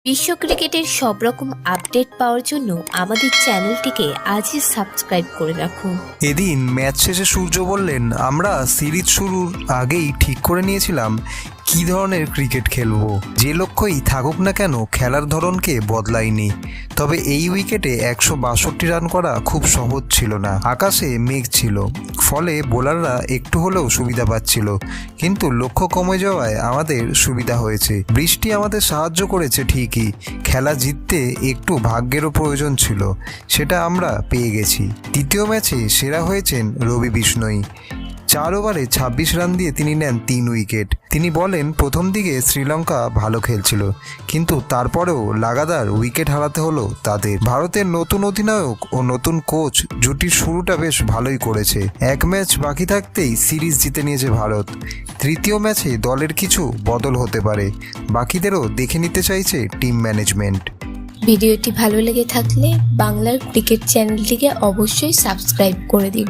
বিশ্ব ক্রিকেটের সব রকম আপডেট পাওয়ার জন্য আমাদের চ্যানেলটিকে আজই সাবস্ক্রাইব করে রাখুন। এদিন ম্যাচ শেষে সূর্য বললেন, আমরা সিরিজ শুরুর আগেই ঠিক করে নিয়েছিলাম কী ধরনের ক্রিকেট খেলব। যে লক্ষ্যই থাকুক না কেন খেলার ধরনকে বদলায়নি। তবে এই উইকেটে 162 রান করা খুব সহজ ছিল না। আকাশে মেঘ ছিল, ফলে বোলাররা একটু হলেও সুবিধা পাচ্ছিল, কিন্তু লক্ষ্য কমে যাওয়ায় আমাদের সুবিধা হয়েছে। বৃষ্টি আমাদের সাহায্য করেছে ঠিকই, খেলা জিততে একটু ভাগ্যেরও প্রয়োজন ছিল, সেটা আমরা পেয়ে গেছি। দ্বিতীয় ম্যাচে সেরা হয়েছেন রবি বিষ্ণই। 4 ওভারে 26 রান দিয়ে তিনি নেন 3 উইকেট। তিনি বলেন, প্রথম দিকে শ্রীলঙ্কা ভালো খেলছিল, কিন্তু তারপরেও লাগাতার উইকেট হারাতে হলো তাদের। ভারতের নতুন অধিনায়ক ও নতুন কোচ জুটির শুরুটা বেশ ভালোই করেছে। এক ম্যাচ বাকি থাকতেই সিরিজ জিতে নিয়েছে ভারত। তৃতীয় ম্যাচে দলের কিছু বদল হতে পারে, বাকিদেরও দেখে নিতে চাইছে টিম ম্যানেজমেন্ট। ভিডিওটি ভালো লেগে থাকলে বাংলার ক্রিকেট চ্যানেলটিকে অবশ্যই সাবস্ক্রাইব করে দিন।